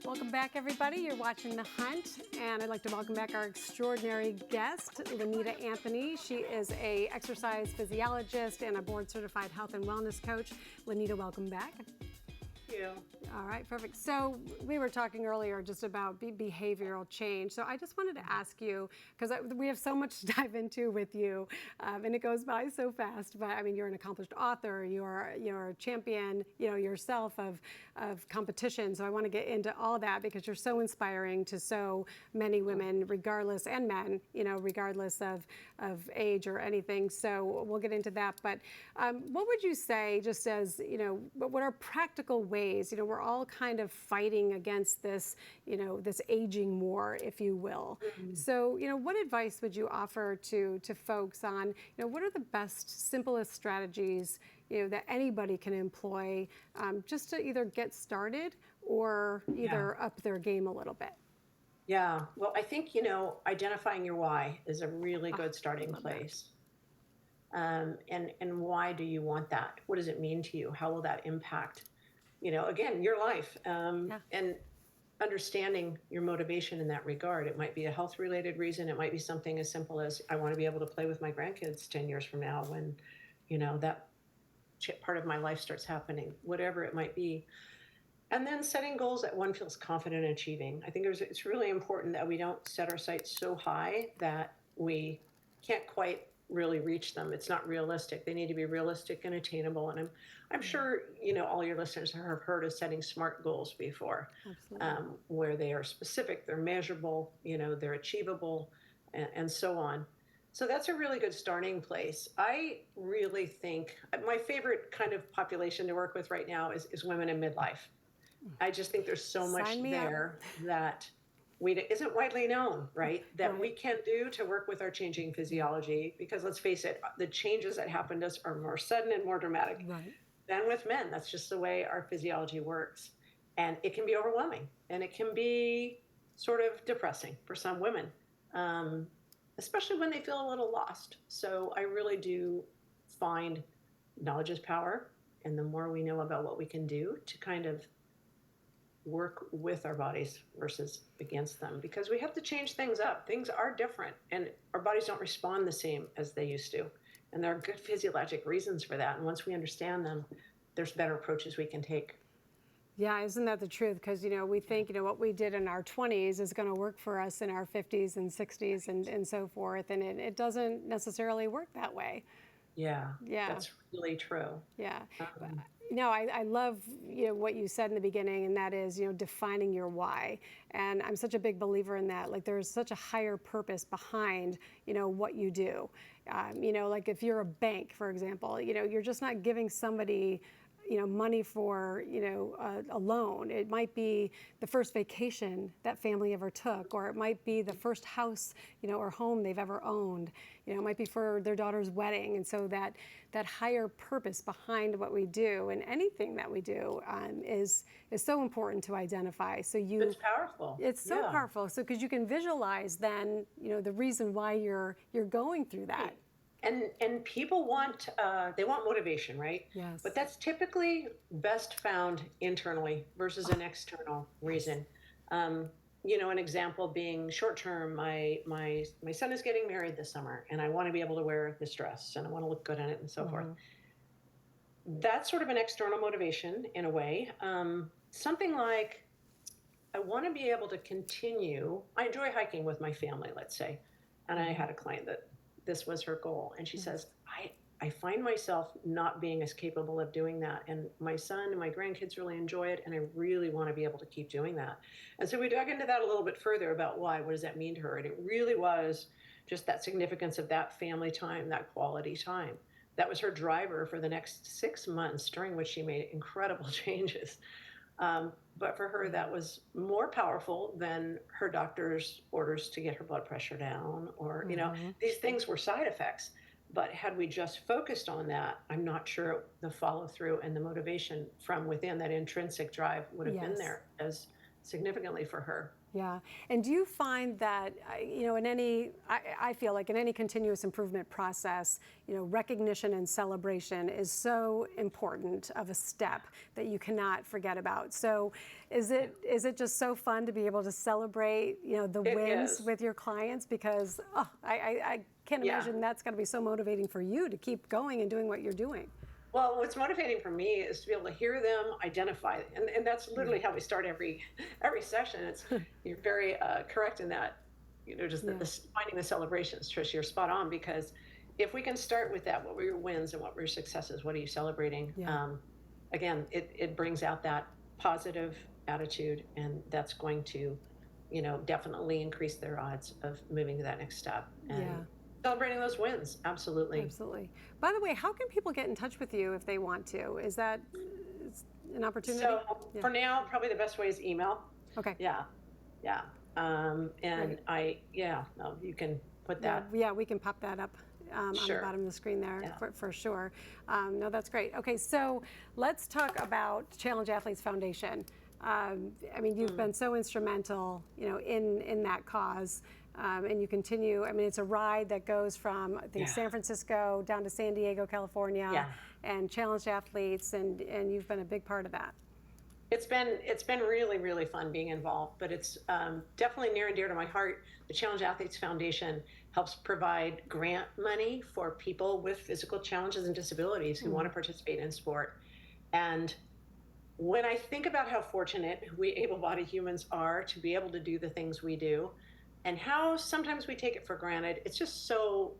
Welcome back, everybody. You're watching The Hunt, and I'd like to welcome back our extraordinary guest, Lenita Anthony. She is a exercise physiologist and a board-certified health and wellness coach. Lenita, welcome back. Thank you. All right, perfect. So we were talking earlier just about behavioral change. So I just wanted to ask you, because we have so much to dive into with you, and it goes by so fast. But I mean, you're an accomplished author. You're a champion, yourself of competition. So I want to get into all that because you're so inspiring to so many women, regardless, and men, regardless of age or anything. So we'll get into that. But what would you say, just as what are practical ways? We're all kind of fighting against this, this aging war, if you will. Mm-hmm. So, what advice would you offer to folks on, what are the best, simplest strategies, that anybody can employ just to either get started or either up their game a little bit? Yeah. Well, I think, identifying your why is a really good starting place. And why do you want that? What does it mean to you? How will that impact again, your life, and understanding your motivation in that regard. It might be a health related reason. It might be something as simple as I want to be able to play with my grandkids 10 years from now when, that part of my life starts happening, whatever it might be. And then setting goals that one feels confident in achieving. I think it's really important that we don't set our sights so high that we can't quite really reach them. It's not realistic. They need to be realistic and attainable. And I'm sure all your listeners have heard of setting SMART goals before, where they are specific, they're measurable, they're achievable, and so on. So that's a really good starting place. I really think my favorite kind of population to work with right now is women in midlife. I just think there's so much there that isn't widely known, right? That we can do to work with our changing physiology, because let's face it, the changes that happen to us are more sudden and more dramatic than with men. That's just the way our physiology works. And it can be overwhelming, and it can be sort of depressing for some women, especially when they feel a little lost. So I really do find knowledge is power. And the more we know about what we can do to kind of work with our bodies versus against them, because we have to change things up. Things are different, and our bodies don't respond the same as they used to. And there are good physiologic reasons for that. And once we understand them, there's better approaches we can take. Yeah, isn't that the truth? Because, we think, what we did in our 20s is going to work for us in our 50s and 60s and so forth. And it doesn't necessarily work that way. Yeah, that's really true. Yeah. No, I love what you said in the beginning, and that is defining your why. And I'm such a big believer in that. Like, there's such a higher purpose behind what you do. Like if you're a bank, for example, you're just not giving somebody money for, a loan. It might be the first vacation that family ever took, or it might be the first house, or home they've ever owned. It might be for their daughter's wedding. And so that higher purpose behind what we do and anything that we do is so important to identify. So it's powerful. It's so powerful. So because you can visualize then, the reason why you're going through that. And people want motivation, right? Yes. But that's typically best found internally versus an external reason. An example being short term. My son is getting married this summer, and I want to be able to wear this dress, and I want to look good in it, and so forth. That's sort of an external motivation in a way. Something like, I want to be able to continue. I enjoy hiking with my family, let's say, and I had a client that this was her goal. And she says, I find myself not being as capable of doing that. And my son and my grandkids really enjoy it. And I really want to be able to keep doing that. And so we dug into that a little bit further about why, what does that mean to her? And it really was just that significance of that family time, that quality time. That was her driver for the next 6 months, during which she made incredible changes. But for her, that was more powerful than her doctor's orders to get her blood pressure down, or, these things were side effects. But had we just focused on that, I'm not sure the follow through and the motivation from within, that intrinsic drive, would have been there as significantly for her. Yeah. And do you find that, in any, I feel like in any continuous improvement process, recognition and celebration is so important of a step that you cannot forget about. So is it just so fun to be able to celebrate, the wins with your clients? Because I can't imagine that's got to be so motivating for you to keep going and doing what you're doing. Well, what's motivating for me is to be able to hear them identify, and that's literally how we start every session. You're very correct in that, just finding the celebrations, Trish. You're spot on, because if we can start with that, what were your wins and what were your successes? What are you celebrating? Yeah. Again, it brings out that positive attitude, and that's going to, definitely increase their odds of moving to that next step. And celebrating those wins, absolutely. Absolutely. By the way, how can people get in touch with you if they want to? Is that an opportunity? So for now, probably the best way is email. Okay. Yeah. And you can put that. Yeah, we can pop that up on the bottom of the screen there for sure. No, that's great. Okay, so let's talk about Challenge Athletes Foundation. You've been so instrumental, in that cause. And you continue, it's a ride that goes from, I think, San Francisco down to San Diego, California, and challenged athletes, and you've been a big part of that. It's been really, really fun being involved, but it's definitely near and dear to my heart. The Challenge Athletes Foundation helps provide grant money for people with physical challenges and disabilities who want to participate in sport. And when I think about how fortunate we able-bodied humans are to be able to do the things we do, and how sometimes we take it for granted, it's just so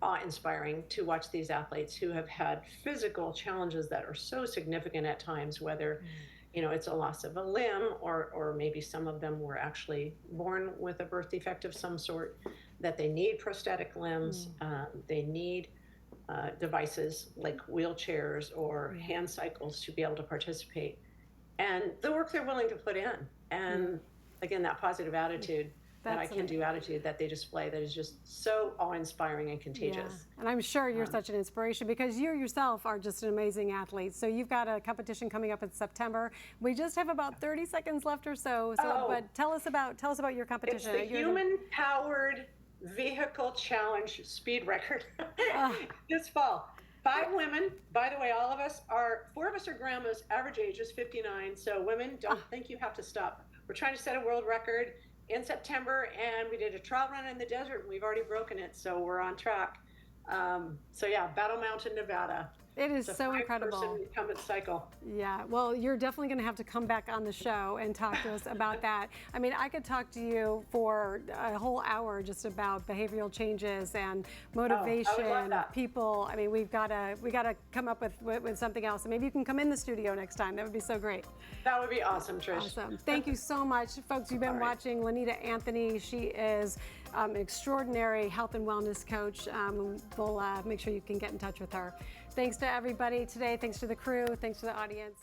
awe-inspiring to watch these athletes who have had physical challenges that are so significant at times, whether it's a loss of a limb, or maybe some of them were actually born with a birth defect of some sort, that they need prosthetic limbs, they need devices like wheelchairs or hand cycles to be able to participate. And the work they're willing to put in, and again, that positive attitude, that I can do attitude that they display, that is just so awe-inspiring and contagious. Yeah. And I'm sure you're such an inspiration, because you yourself are just an amazing athlete. So you've got a competition coming up in September. We just have about 30 seconds left or so. But tell us about your competition. It's the human-powered vehicle challenge speed record this fall. 5 women, by the way, all of us are, 4 of us are grandmas, average age is 59. So women, don't think you have to stop. We're trying to set a world record in September, and we did a trial run in the desert, and we've already broken it, so we're on track. Battle Mountain, Nevada. It is so incredible. 5-person incumbent cycle. Yeah, well, you're definitely going to have to come back on the show and talk to us about that. I could talk to you for a whole hour just about behavioral changes and motivation of people. We've got to come up with something else. And maybe you can come in the studio next time. That would be so great. That would be awesome, Trish. Awesome. Thank you so much, folks. You've been watching Lenita Anthony. She is an extraordinary health and wellness coach. We'll make sure you can get in touch with her. Thanks to everybody today. Thanks to the crew. Thanks to the audience.